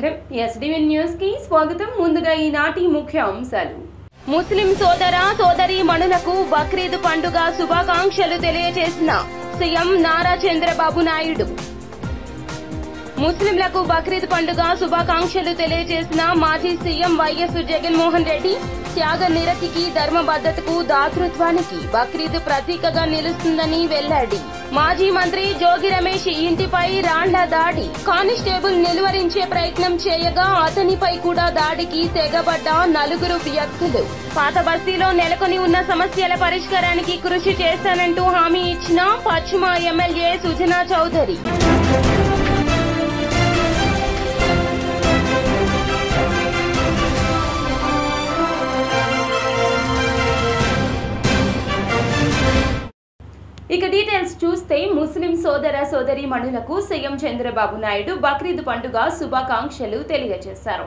నమస్కారం SDV news కి స్వాగతం. ముందుగా ఈనాటి ముఖ్య అంశాలు. ముస్లిం సోదర సోదరి మణులకు బక్రీద్ పండుగ శుభాకాంక్షలు తెలియజేసిన సీఎం నారా చంద్రబాబు నాయుడు. ముస్లింలకు బక్రీద్ పండుగ శుభాకాంక్షలు తెలియజేసిన మాజీ సీఎం వైఎస్ జగన్మోహన్ రెడ్డి త్యాగ నిరతికి, ధర్మబద్ధతకు, దాతృత్వానికి బక్రీద్ ప్రతీకగా నిలుస్తుందని వెల్లడి. మాజీ మంత్రి జోగి రమేష్ ఇంటిపై రాండ్ల దాడి, కానిస్టేబుల్ నిలువరించే ప్రయత్నం చేయగా అతనిపై కూడా దాడికి తెగబడ్డ నలుగురు వ్యక్తులు. పాత బస్తీలో నెలకొని ఉన్న సమస్యల పరిష్కారానికి కృషి చేస్తానంటూ హామీ ఇచ్చిన పశ్చిమ ఎమ్మెల్యే సుజనా చౌదరి. ఇక డీటెయిల్స్ చూస్తే ముస్లిం సోదర సోదరి మణులకు సీఎం చంద్రబాబు నాయుడు బక్రీద్ పండుగ శుభాకాంక్షలు తెలియజేశారు.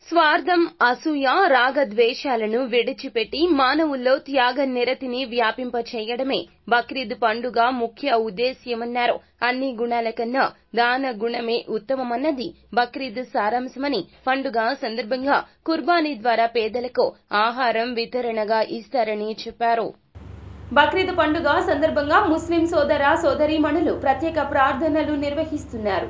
స్వార్థం, అసూయ, రాగద్వేషాలను విడిచిపెట్టి మానవుల్లో త్యాగ నిరతిని వ్యాపింపచేయడమే బక్రీద్ పండుగ ముఖ్య ఉద్దేశ్యమన్నారు. అన్ని గుణాల కన్నా దాన గుణమే ఉత్తమమన్నది బక్రీద్ సారాంశమని, పండుగ సందర్భంగా కుర్బానీ ద్వారా పేదలకు ఆహారం వితరణగా ఇస్తారని చెప్పారు. బక్రీద్ పండుగ సందర్భంగా ముస్లిం సోదర సోదరీమణులు ప్రత్యేక ప్రార్థనలు నిర్వహిస్తున్నారు.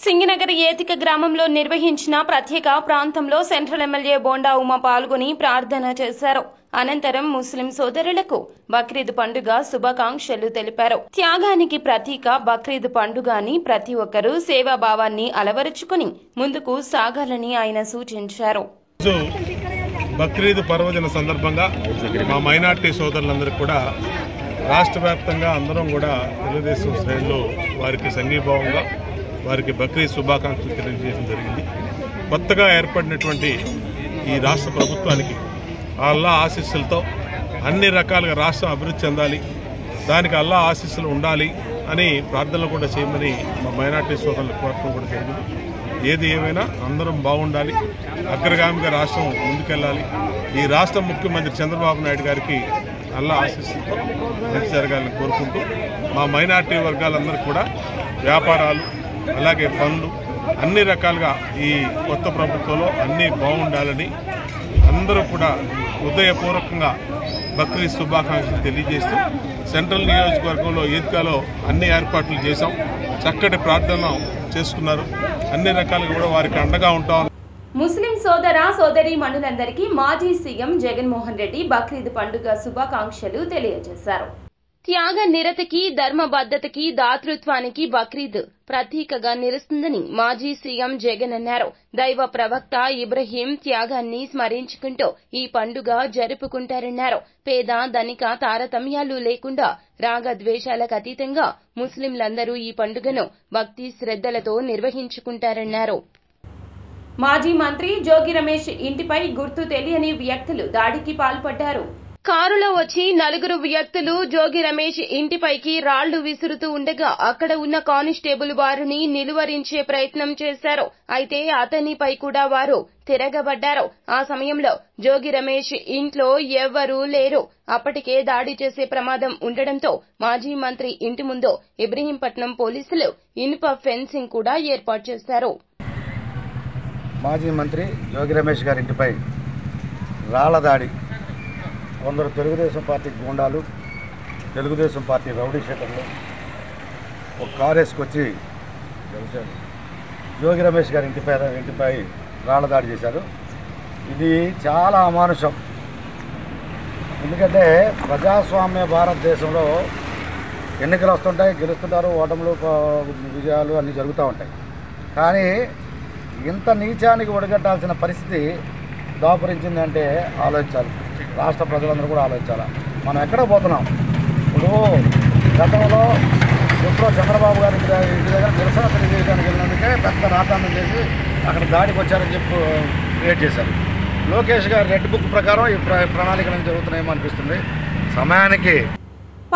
సింగనగర్ ఏతిక గ్రామంలో నిర్వహించిన ప్రత్యేక ప్రాంతంలో సెంట్రల్ ఎమ్మెల్యే బోండా ఉమ పాల్గొని ప్రార్థన చేశారు. అనంతరం ముస్లిం సోదరులకు బక్రీద్ పండుగ శుభాకాంక్షలు తెలిపారు. త్యాగానికి ప్రతీక బక్రీద్ పండుగ అని ప్రతి ఒక్కరూ సేవాభావాన్ని అలవరుచుకుని ముందుకు సాగాలని ఆయన సూచించారు. బక్రీద్ పర్వదిన సందర్భంగా మా మైనార్టీ సోదరులందరికీ కూడా రాష్ట్ర వ్యాప్తంగా అందరం కూడా తెలుగుదేశం శ్రేణులు వారికి సంఘీభావంగా వారికి బక్రీద్ శుభాకాంక్షలు తెలియజేయడం జరిగింది. కొత్తగా ఏర్పడినటువంటి ఈ రాష్ట్ర ప్రభుత్వానికి అల్లా ఆశీస్సులతో అన్ని రకాలుగా రాష్ట్రం అభివృద్ధి చెందాలి, దానికి అల్లా ఆశీస్సులు ఉండాలి అని ప్రార్థనలు కూడా చేయమని మా మైనార్టీ సోదరులు కోరటం కూడా జరిగింది. ఏది ఏమైనా అందరం బాగుండాలి, అగ్రగామిగా రాష్ట్రం ముందుకెళ్లాలి. ఈ రాష్ట్ర ముఖ్యమంత్రి చంద్రబాబు నాయుడు గారికి అల్లా ఆశీస్సులతో మంచి జరగాలని కోరుకుంటూ మా మైనార్టీ వర్గాలందరూ కూడా వ్యాపారాలు అలాగే పనులు అన్ని రకాలుగా ఈ కొత్త ప్రభుత్వంలో అన్నీ బాగుండాలని అందరూ కూడా హృదయపూర్వకంగా బక్రీద్ శుభాకాంక్షలు తెలియజేస్తూ సెంట్రల్ నియోజకవర్గంలో ఈద్గాలో అన్ని ఏర్పాట్లు చేశాం. చక్కటి ప్రార్థన చేసుకున్నారు. అన్ని రకాలుగా కూడా వారికి అండగా ఉంటాం. ముస్లిం సోదర సోదరి మణులందరికీ మాజీ సీఎం జగన్మోహన్ రెడ్డి బక్రీద్ పండుగ శుభాకాంక్షలు తెలియజేశారు. త్యాగ నిరతికి, ధర్మబద్ధతకి, దాతృత్వానికి బక్రీద్ ప్రతీకగా నిలుస్తుందని మాజీ సీఎం జగన్ అన్నారు. దైవ ప్రవక్త ఇబ్రహీం త్యాగాన్ని స్మరించుకుంటూ ఈ పండుగ జరుపుకుంటారన్నారు. పేద ధనిక తారతమ్యాలు లేకుండా రాగద్వేషాలకు అతీతంగా ముస్లింలందరూ ఈ పండుగను భక్తి శ్రద్ధలతో నిర్వహించుకుంటారన్నారు. మాజీ మంత్రి జోగి రమేష్ ఇంటిపై గుర్తు తెలియని వ్యక్తులు దాడికి పాల్పడ్డారు. కారులో వచ్చి నలుగురు వ్యక్తులు జోగి రమేష్ ఇంటిపైకి రాళ్లు విసురుతూ ఉండగా అక్కడ ఉన్న కానిస్టేబుల్ వారిని నిలువరించే ప్రయత్నం చేశారు. అయితే అతనిపై కూడా వారు తిరగబడ్డారు. ఆ సమయంలో జోగి రమేష్ ఇంట్లో ఎవ్వరూ లేరు. అప్పటికే దాడి చేసే ప్రమాదం ఉండడంతో మాజీ మంత్రి ఇంటి ముందు ఇబ్రహీంపట్నం పోలీసులు ఇనుప ఫెన్సింగ్ కూడా ఏర్పాటు చేశారు. మాజీ మంత్రి జోగి రమేష్ గారి ఇంటిపై రాళ్ల దాడి, కొందరు తెలుగుదేశం పార్టీ గూండాలు, తెలుగుదేశం పార్టీ రౌడీ షీటర్లు ఒక కారు వేసుకొచ్చి జోగి రమేష్ గారి ఇంటిపై రాళ్ల దాడి చేశారు. ఇది చాలా అమానుషం. ఎందుకంటే ప్రజాస్వామ్య భారతదేశంలో ఎన్నికలు వస్తుంటాయి, గెలుస్తుంటారు, ఓటములు విజయాలు అన్నీ జరుగుతూ ఉంటాయి. కానీ ఇంత నీచానికి ఒడిగట్టాల్సిన పరిస్థితి దాపురించిందంటే ఆలోచించాలి. రాష్ట్ర ప్రజలందరూ కూడా ఆలోచించాలి. మనం ఎక్కడ పోతున్నాం? ఇప్పుడు గతంలో ఎప్పుడో చంద్రబాబు గారి ఇంటి దగ్గర నిరసన తెలియజేయడానికి వెళ్ళినందుకే పెద్ద రాతాంతం చేసి అక్కడ దాడికి వచ్చారని చెప్పి క్రియేట్ చేశారు. లోకేష్ గారి రెడ్ బుక్ ప్రకారం ఈ ప్రణాళికలు జరుగుతున్నాయేమో అనిపిస్తుంది. సమయానికి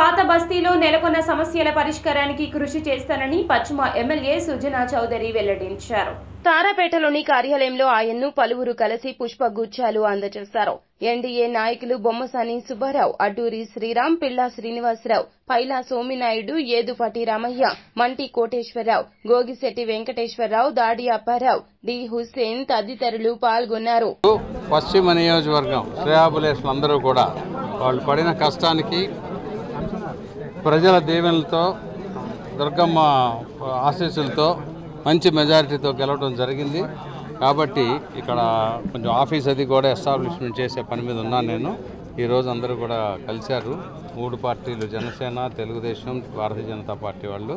పాత బస్తీలో నెలకొన్న సమస్యల పరిష్కారానికి కృషి చేస్తానని పశ్చిమ ఎమ్మెల్యే సుజనా చౌదరి వెల్లడించారు. తారాపేటలోని కార్యాలయంలో ఆయన్ను పలువురు కలిసి పుష్పగుచ్చాలు అందజేశారు. ఎన్డీఏ నాయకులు బొమ్మసాని సుబ్బారావు, అడ్డూరి శ్రీరామ్, పిల్లా శ్రీనివాసరావు, పైలా సోమినాయుడు, ఏదుపాటి రామయ్య, మంటి కోటేశ్వరరావు, గోగిశెట్టి వెంకటేశ్వరరావు, దాడి అప్పారావు, డి హుస్సేన్ తదితరులు పాల్గొన్నారు. పశ్చిమ నియోజకవర్గం శ్రేయాభిలాషులందరూ కూడా వాళ్ళు పడిన కష్టానికి ప్రజల దీవెనలతో, దుర్గమ్మ ఆశీస్సులతో మంచి మెజారిటీతో గెలవడం జరిగింది. కాబట్టి ఇక్కడ కొంచెం ఆఫీస్ అది కూడా ఎస్టాబ్లిష్మెంట్ చేసే పని మీద ఉన్నాను నేను. ఈరోజు అందరూ కూడా కలిశారు, 3 పార్టీలు, జనసేన, తెలుగుదేశం, భారతీయ జనతా పార్టీ వాళ్ళు.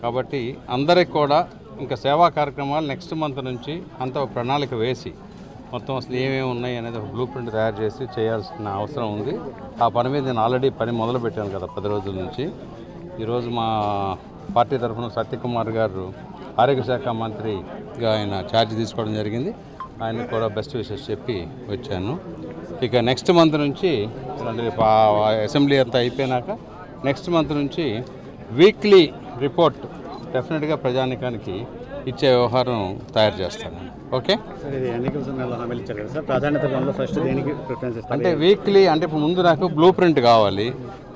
కాబట్టి అందరికి కూడా ఇంకా సేవా కార్యక్రమాలు నెక్స్ట్ మంత్ నుంచి అంత ప్రణాళిక వేసి మొత్తం అసలు ఏమేమి ఉన్నాయి అనేది ఒక బ్లూ ప్రింట్ తయారు చేసి చేయాల్సిన అవసరం ఉంది. ఆ పని మీద నేను ఆల్రెడీ పని మొదలు పెట్టాను కదా 10 రోజుల నుంచి. ఈరోజు మా పార్టీ తరఫున సత్యకుమార్ గారు ఆరోగ్య శాఖ మంత్రిగా ఆయన ఛార్జ్ తీసుకోవడం జరిగింది. ఆయనకు కూడా బెస్ట్ విషెస్ చెప్పి వచ్చాను. ఇక నెక్స్ట్ మంత్ నుంచి అసెంబ్లీ అంతా అయిపోయినాక నెక్స్ట్ మంత్ నుంచి వీక్లీ రిపోర్ట్ డెఫినెట్గా ప్రజానికానికి ఇచ్చే వ్యవహారం తయారు చేస్తాను. ఓకే, అంటే వీక్లీ అంటే ఇప్పుడు ముందు నాకు బ్లూ ప్రింట్ కావాలి.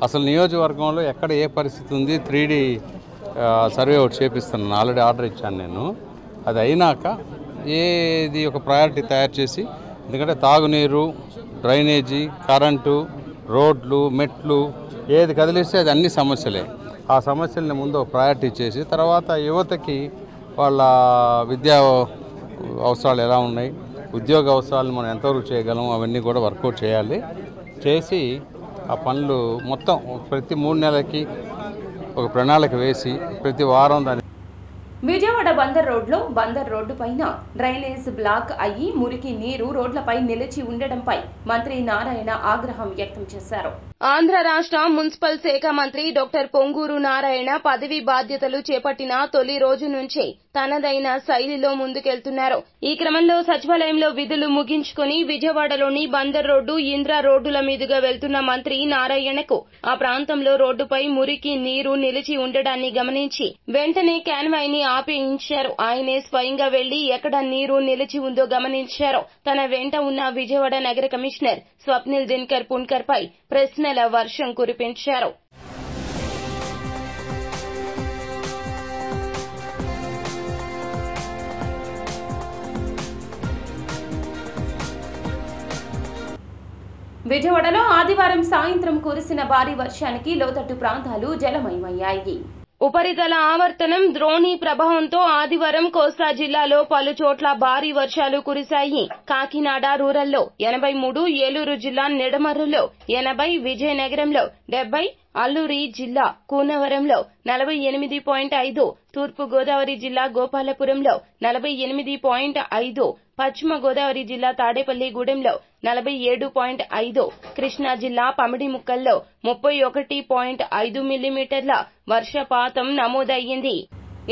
అసలు నియోజకవర్గంలో ఎక్కడ ఏ పరిస్థితి ఉంది 3D సర్వే ఒకటి చేపిస్తున్నాను, ఆల్రెడీ ఆర్డర్ ఇచ్చాను నేను. అది అయినాక ఏది ఒక ప్రయారిటీ తయారు చేసి, ఎందుకంటే తాగునీరు, డ్రైనేజీ, కరెంటు, రోడ్లు, మెట్లు ఏది కదిలిస్తే అది అన్ని సమస్యలే. ఆ సమస్యల్ని ముందు ప్రయారిటీ చేసి తర్వాత యువతకి వాళ్ళ విద్యా అవసరాలు ఎలా ఉన్నాయి, ఉద్యోగ అవసరాలను మనం ఎంతవరకు చేయగలం అవన్నీ కూడా వర్కౌట్ చేయాలి. చేసి ఆ పనులు మొత్తం ప్రతి 3 నెలలకి ఒక ప్రణాళిక వేసి ప్రతి వారం దాన్ని. విజయవాడ బందర్ రోడ్డు పైన డ్రైనేజ్ బ్లాక్ అయ్యి మురికి నీరు రోడ్లపై నిలిచి ఉండడంపై మంత్రి నారాయణ ఆగ్రహం వ్యక్తం చేశారు. ఆంధ్ర రాష్ట్ర మున్సిపల్ శాఖ మంత్రి డాక్టర్ పొంగూరు నారాయణ పదవి బాధ్యతలు చేపట్టిన తొలి రోజు నుంచే తనదైన శైలిలో ముందుకెళ్తున్నారు. ఈ క్రమంలో సచివాలయంలో విధులు ముగించుకుని విజయవాడలోని బందర్ రోడ్డు, ఇంద్రా రోడ్డుల మీదుగా వెళ్తున్న మంత్రి నారాయణకు ఆ ప్రాంతంలో రోడ్డుపై మురికి నీరు నిలిచి ఉండడాన్ని గమనించి వెంటనే కాన్వాయ్ ని ఆపేయించారు. ఆయనే స్వయంగా వెళ్లి ఎక్కడ నీరు నిలిచి ఉందో గమనించారు. తన వెంట ఉన్న విజయవాడ నగర కమిషనర్ స్వప్నిల్ దినకర్ పున్కర్ పై ప్రశ్నల వర్షం కురిపించారు. విజయవాడలో ఆదివారం సాయంత్రం కురిసిన భారీ వర్షానికి లోతట్టు ప్రాంతాలు జలమయమయ్యాయి. ఉపరితల ఆవర్తనం ద్రోణి ప్రభావంతో ఆదివారం కోస్తా జిల్లాలో పలు చోట్ల భారీ వర్షాలు కురిశాయి. కాకినాడ రూరల్లో 83, ఏలూరు జిల్లా నిడమర్రులో 80, విజయనగరంలో 70, అల్లూరి జిల్లా కూనవరంలో 48.5, తూర్పు గోదావరి జిల్లా గోపాలపురంలో 48.5, పశ్చిమ గోదావరి జిల్లా తాడేపల్లిగూడెంలో 47.5, కృష్ణా జిల్లా పమిడిముక్కల్లో 31.5 మిల్లీమీటర్ల వర్షపాతం నమోదయ్యింది.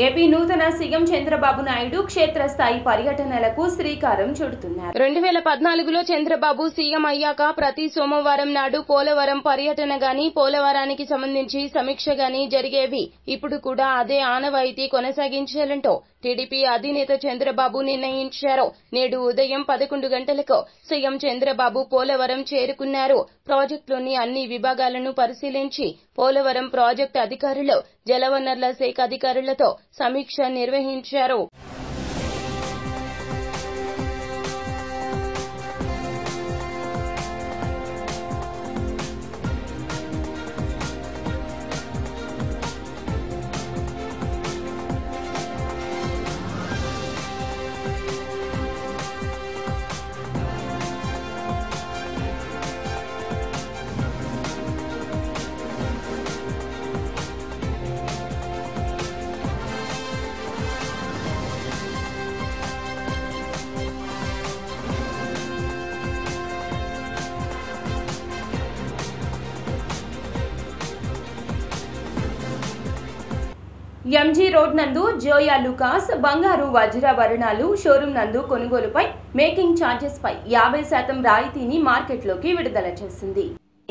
ఏపీ నూతన సీఎం చంద్రబాబు నాయుడు క్షేత్రస్థాయి పర్యటనలకు శ్రీకారం చుడుతున్నారు. 2014లో చంద్రబాబు సీఎం అయ్యాక ప్రతి సోమవారం నాడు పోలవరం పర్యటన గాని, పోలవరానికి సంబంధించి సమీక్ష గాని జరిగేవి. ఇప్పుడు కూడా అదే ఆనవాయితీ కొనసాగించాలంటూ టీడీపీ అధినేత చంద్రబాబు నిర్ణయించారు. నేడు ఉదయం 11 గంటలకు సీఎం చంద్రబాబు పోలవరం చేరుకున్నారు. ప్రాజెక్టులోని అన్ని విభాగాలను పరిశీలించి పోలవరం ప్రాజెక్టు అధికారులు, జలవనరుల శాఖ అధికారులతో సమీక్ష నిర్వహించారు. ఎంజీ రోడ్ నందు జోయా లుకాస్ బంగారు వజ్రాభరణాలు షోరూం నందు కొనుగోలుపై మేకింగ్ ఛార్జెస్ పై 50% రాయితీని మార్కెట్లోకి విడుదల చేసింది.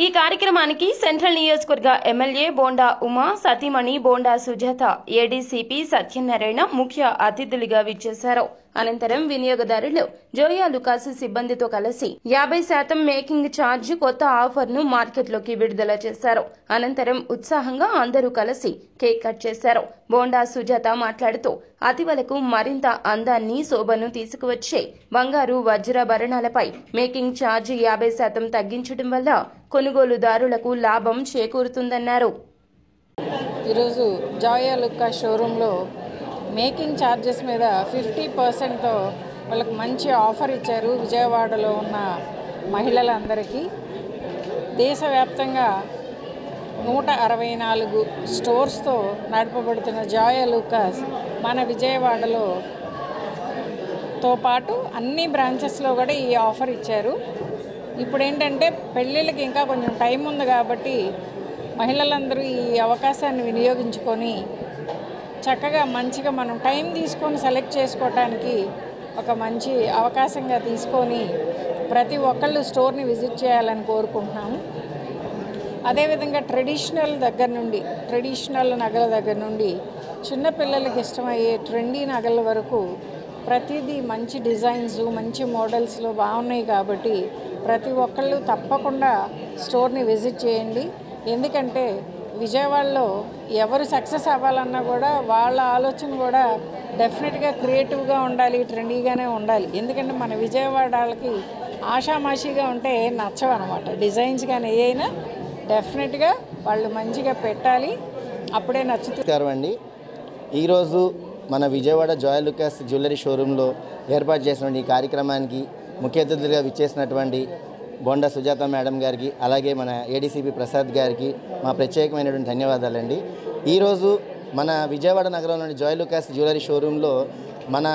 ఈ కార్యక్రమానికి సెంట్రల్ నియోజకవర్గ ఎమ్మెల్యే బోండా ఉమా, సతీమణి బోండా సుజాత, ఏడీసీపీ సత్యనారాయణ ముఖ్య అతిథులుగా విచ్చేశారు. అనంతరం వినియోగదారులు జోయా లుకాస్ సిబ్బందితో కలిసి 50% మేకింగ్ ఛార్జ్ కొత్త ఆఫర్ను మార్కెట్లోకి విడుదల చేశారు. అనంతరం ఉత్సాహంగా అందరూ కలిసి కేక్ కట్ చేశారు. బోండా సుజాత మాట్లాడుతూ అతివలకు మరింత అందాన్ని, శోభను తీసుకువచ్చే బంగారు వజ్రాభరణాలపై మేకింగ్ ఛార్జ్ 50% తగ్గించడం వల్ల కొనుగోలుదారులకు లాభం చేకూరుతుందన్నారు. ఈరోజు జోయా లుకాస్ షోరూంలో మేకింగ్ ఛార్జెస్ మీద 50%తో వాళ్ళకి మంచి ఆఫర్ ఇచ్చారు. విజయవాడలో ఉన్న మహిళలందరికీ దేశవ్యాప్తంగా 164 స్టోర్స్తో నడపబడుతున్న జోయా లుకాస్ మన విజయవాడలో తో పాటు అన్ని బ్రాంచెస్లో కూడా ఈ ఆఫర్ ఇచ్చారు. ఇప్పుడు ఏంటంటే పెళ్ళిళ్ళకి ఇంకా కొంచెం టైం ఉంది కాబట్టి మహిళలందరూ ఈ అవకాశాన్ని వినియోగించుకొని చక్కగా మంచిగా మనం టైం తీసుకొని సెలెక్ట్ చేసుకోవటానికి ఒక మంచి అవకాశంగా తీసుకొని ప్రతి ఒక్కళ్ళు స్టోర్ని విజిట్ చేయాలని కోరుకుంటున్నాము. అదేవిధంగా ట్రెడిషనల్ నగల దగ్గర నుండి చిన్నపిల్లలకి ఇష్టమయ్యే ట్రెండీ నగల వరకు ప్రతిదీ మంచి డిజైన్స్, మంచి మోడల్స్లో బాగున్నాయి కాబట్టి ప్రతి ఒక్కళ్ళు తప్పకుండా స్టోర్ని విజిట్ చేయండి. ఎందుకంటే విజయవాడలో ఎవరు సక్సెస్ అవ్వాలన్నా కూడా వాళ్ళ ఆలోచన కూడా డెఫినెట్గా క్రియేటివ్గా ఉండాలి, ట్రెండీగానే ఉండాలి. ఎందుకంటే మన విజయవాడ వాళ్ళకి ఆషామాషిగా ఉంటే నచ్చవు అనమాట. డిజైన్స్ కానీ ఏ అయినా డెఫినెట్గా వాళ్ళు మంచిగా పెట్టాలి, అప్పుడే నచ్చుతుంది. నమస్కారం అండి. ఈరోజు మన విజయవాడ జోయా లుకాస్ జ్యువెలరీ షోరూంలో ఏర్పాటు చేసిన ఈ కార్యక్రమానికి ముఖ్య అతిథులుగా విచ్చేసినటువంటి బోండా సుజాత మేడం గారికి, అలాగే మన ఏడీసీపీ ప్రసాద్ గారికి మా ప్రత్యేకమైనటువంటి ధన్యవాదాలండి. ఈరోజు మన విజయవాడ నగరంలోని జోయా లుకాస్ జ్యువెలరీ షోరూంలో మన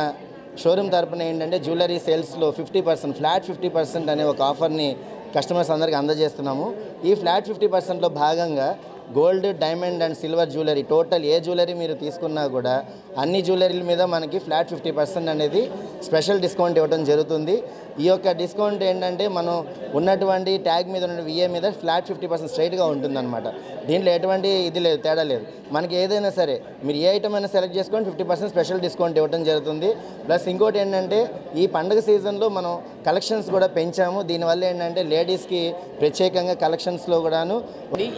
షోరూమ్ తరపున ఏంటంటే జ్యువెలరీ సేల్స్లో 50% ఫ్లాట్ 50% అనే ఒక ఆఫర్ని కస్టమర్స్ అందరికీ అందజేస్తున్నాము. ఈ ఫ్లాట్ 50%లో భాగంగా gold, diamond and silver jewellery total A jewellery మీరు తీసుకున్నా కూడా అన్ని జ్యువెలరీల మీద మనకి ఫ్లాట్ 50% అనేది స్పెషల్ డిస్కౌంట్ ఇవ్వడం జరుగుతుంది. ఈ యొక్క డిస్కౌంట్ ఏంటంటే మనం ఉన్నటువంటి ట్యాగ్ మీద ఉన్న విఏ మీద ఫ్లాట్ 50% స్ట్రైట్గా ఉంటుందన్నమాట. దీంట్లో ఎటువంటి ఇది లేదు, తేడా లేదు. మనకి ఏదైనా సరే మీరు ఏ ఐటమ్ అయినా సెలెక్ట్ చేసుకొని 50% స్పెషల్ డిస్కౌంట్ ఇవ్వడం జరుగుతుంది. ప్లస్ ఇంకోటి ఏంటంటే ఈ పండుగ సీజన్లో మనం కలెక్షన్స్ కూడా పెంచాము. దీనివల్ల ఏంటంటే లేడీస్కి ప్రత్యేకంగా కలెక్షన్స్లో కూడాను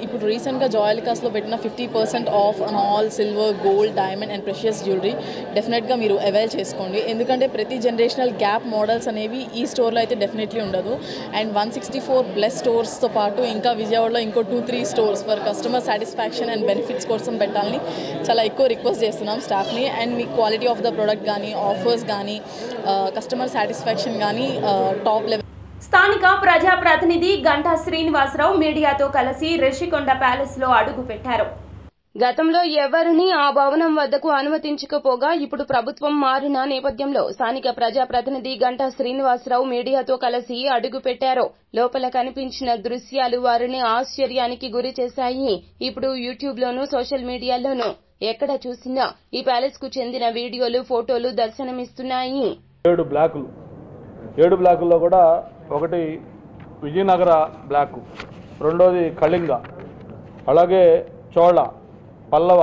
ఇప్పుడు రీసెంట్గా జోయా లుకాస్లో పెట్టిన 50% of on all silver, gold, diamond and precious jewellery డెఫినెట్గా మీరు అవైల్ చేసుకోండి. ఎందుకంటే ప్రతి జనరేషనల్ గ్యాప్ మోడల్స్ అనేవి ఈ స్టోర్లో అయితే డెఫినెట్లీ ఉండదు. అండ్ 164 ప్లస్ స్టోర్స్తో పాటు ఇంకా విజయవాడలో ఇంకో 2-3 stores for customer satisfaction and benefits కోసం పెట్టాలని చాలా ఎక్కువ రిక్వెస్ట్ చేస్తున్నాం స్టాఫ్ని. అండ్ మీ క్వాలిటీ ఆఫ్ ద ప్రోడక్ట్ కానీ, ఆఫర్స్ కానీ, కస్టమర్ సాటిస్ఫాక్షన్ కానీ టాప్ లెవెల్. స్థానిక ప్రజాప్రతినిధి గంటా శ్రీనివాసరావు మీడియాతో కలిసి రిషికొండ ప్యాలెస్ లో అడుగు పెట్టారు. గతంలో ఎవరిని ఆ భవనం వద్దకు అనుమతించకపోగా ఇప్పుడు ప్రభుత్వం మారిన నేపథ్యంలో స్థానిక ప్రజాప్రతినిధి గంటా శ్రీనివాసరావు మీడియాతో కలిసి అడుగు పెట్టారు. లోపల కనిపించిన దృశ్యాలు వారిని ఆశ్చర్యానికి గురి చేశాయి. ఇప్పుడు యూట్యూబ్ లోనూ సోషల్ మీడియాలోనూ ఎక్కడ చూసినా ఈ ప్యాలెస్ కు చెందిన వీడియోలు, ఫోటోలు దర్శనమిస్తున్నాయి. 7 బ్లాకుల్లో కూడా ఒకటి విజయనగర బ్లాకు, రెండోది కళింగ, అలాగే చోళ, పల్లవ,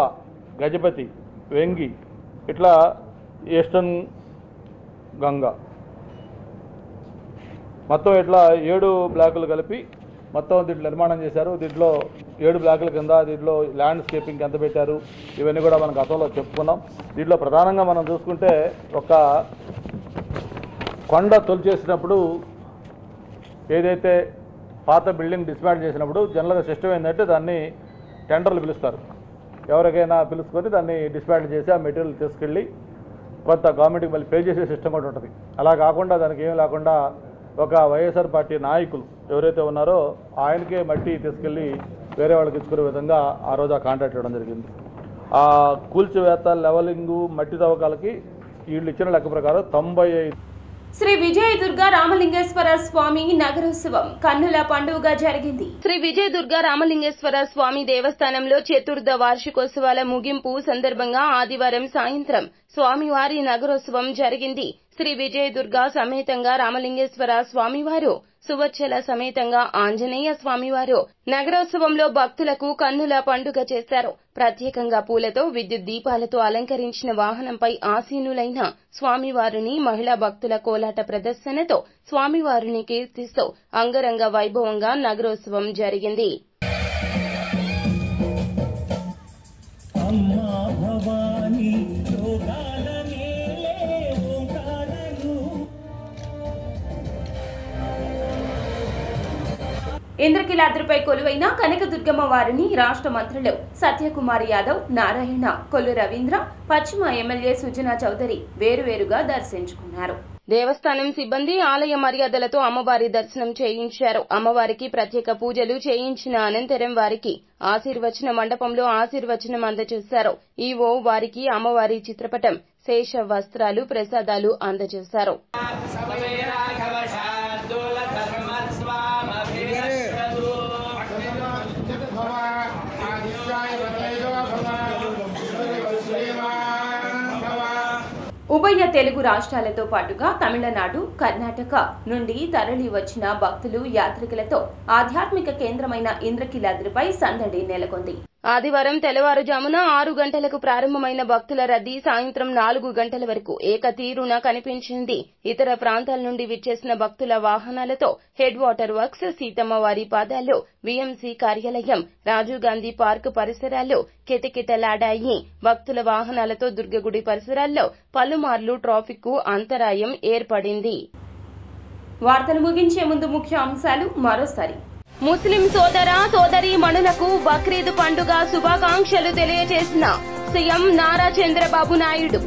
గజపతి, వెంగి, ఇట్లా ఈస్టర్న్ గంగ, మొత్తం ఇట్లా 7 బ్లాకులు కలిపి మొత్తం దీంట్లో నిర్మాణం చేశారు. దీంట్లో 7 బ్లాకుల కింద దీంట్లో ల్యాండ్స్కేపింగ్ ఎంత పెట్టారు ఇవన్నీ కూడా మనం గతంలో చెప్పుకున్నాం. దీంట్లో ప్రధానంగా మనం చూసుకుంటే ఒక కొండ తొలిచేసినప్పుడు ఏదైతే పాత బిల్డింగ్ డిస్మాంటిల్ చేసినప్పుడు జనరల్గా సిస్టమ్ ఏంటంటే దాన్ని టెండర్లు పిలుస్తారు. ఎవరికైనా పిలుచుకొని దాన్ని డిస్మాంటిల్ చేసి ఆ మెటీరియల్ తీసుకెళ్ళి కొంత గవర్నమెంట్కి మళ్ళీ పే చేసే సిస్టమ్ కూడా ఉంటుంది. అలా కాకుండా దానికి ఏం లేకుండా ఒక వైఎస్ఆర్ పార్టీ నాయకులు ఎవరైతే ఉన్నారో ఆయనకే మట్టి తీసుకెళ్ళి వేరే వాళ్ళకి ఇచ్చుకునే విధంగా ఆ రోజు ఆ కాంట్రాక్ట్ ఇవ్వడం జరిగింది. ఆ కూల్చివేత, లెవలింగు, మట్టి తవ్వకాలకి వీళ్ళు ఇచ్చిన లెక్క ప్రకారం 95. శ్రీ విజయదుర్గ రామలింగేశ్వర స్వామి నగరోత్సవం కన్నుల పండుగగా జరిగింది. శ్రీ విజయదుర్గ రామలింగేశ్వర స్వామి దేవస్థానంలో చతుర్థ వార్షికోత్సవాల ముగింపు సందర్భంగా ఆదివారం సాయంత్రం స్వామివారి నగరోత్సవం జరిగింది. శ్రీ విజయదుర్గ సమేతంగా రామలింగేశ్వర స్వామివారు, సువచ్చల సమేతంగా ఆంజనేయ స్వామివారు నగరోత్సవంలో భక్తులకు కన్నుల పండుగ చేశారు. ప్రత్యేకంగా పూలతో, విద్యుత్ దీపాలతో అలంకరించిన వాహనంపై ఆసీనులైన స్వామివారిని మహిళా భక్తుల కోలాట ప్రదర్శనతో స్వామివారిని కీర్తిస్తూ అంగరంగ వైభవంగా నగరోత్సవం జరిగింది. ఇంద్రకీలాద్రిపై కొలువైన కనకదుర్గమ్మ వారిని రాష్ట్ర మంత్రులు సత్యకుమార్ యాదవ్, నారాయణ, కొల్లు రవీంద్ర, పశ్చిమ ఎమ్మెల్యే సుజనా చౌదరి వేరువేరుగా దర్శించుకున్నారు. దేవస్థానం సిబ్బంది ఆలయ మర్యాదలతో అమ్మవారి దర్శనం చేయించారు. అమ్మవారికి ప్రత్యేక పూజలు చేయించిన అనంతరం వారికి ఆశీర్వచన మండపంలో ఆశీర్వచనం అందజేశారు. ఈవో వారికి అమ్మవారి చిత్రపటం, శేష వస్త్రాలు, ప్రసాదాలు అందజేశారు. ఉభయ తెలుగు రాష్ట్రాలతో పాటుగా తమిళనాడు, కర్ణాటక నుండి తరలి వచ్చిన భక్తులు, యాత్రికులతో ఆధ్యాత్మిక కేంద్రమైన ఇంద్రకీలాద్రిపై సందడి నెలకొంది. ఆదివారం తెల్లవారుజామున 6 గంటలకు ప్రారంభమైన భక్తుల రద్దీ సాయంత్రం 4 గంటల వరకు ఏకతీరున కనిపించింది. ఇతర ప్రాంతాల నుండి విచ్చేసిన భక్తుల వాహనాలతో హెడ్ వాటర్ వర్క్స్, సీతమ్మవారి పాదాల్లో, వీఎంసీ కార్యాలయం, రాజీవ్ గాంధీ పార్క్ పరిసరాల్లో కిటకిటలాడాయి. భక్తుల వాహనాలతో దుర్గగుడి పరిసరాల్లో పలుమార్లు ట్రాఫిక్ కు అంతరాయం ఏర్పడింది. వార్తలు ముగించే ముందు ముఖ్య అంశాలు మరోసారి. ముస్లిం సోదర సోదరీ మణులకు బక్రీద్ పండుగ శుభాకాంక్షలు తెలియజేసిన సీఎం నారా చంద్రబాబు నాయుడు.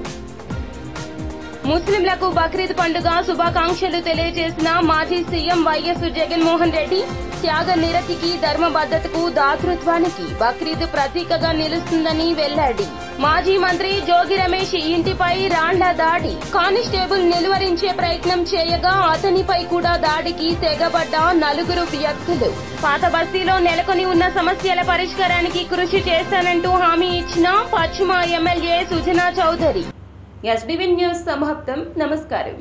ముస్లింలకు బక్రీద్ పండుగ శుభాకాంక్షలు తెలియజేసిన మాజీ సీఎం వైఎస్ జగన్మోహన్ రెడ్డి. త్యాగ నిరతికి, ధర్మబద్ధతకు, దాతృత్వానికి బక్రీద్ ప్రతీకగా నిలుస్తుందని వెల్లడి. మాజీ మంత్రి జోగి రమేష్ ఇంటిపై రాండ్ల దాడి. కానిస్టేబుల్ నిలువరించే ప్రయత్నం చేయగా అతనిపై కూడా దాడికి తెగబడ్డ 4 వ్యక్తులు. పాత బస్తీలో నెలకొని ఉన్న సమస్యల పరిష్కారానికి కృషి చేస్తానంటూ హామీ ఇచ్చిన పశ్చిమ ఎమ్మెల్యే సుజనా చౌదరి. ఎస్బీవీ న్యూస్ సమాప్తం. నమస్కారం.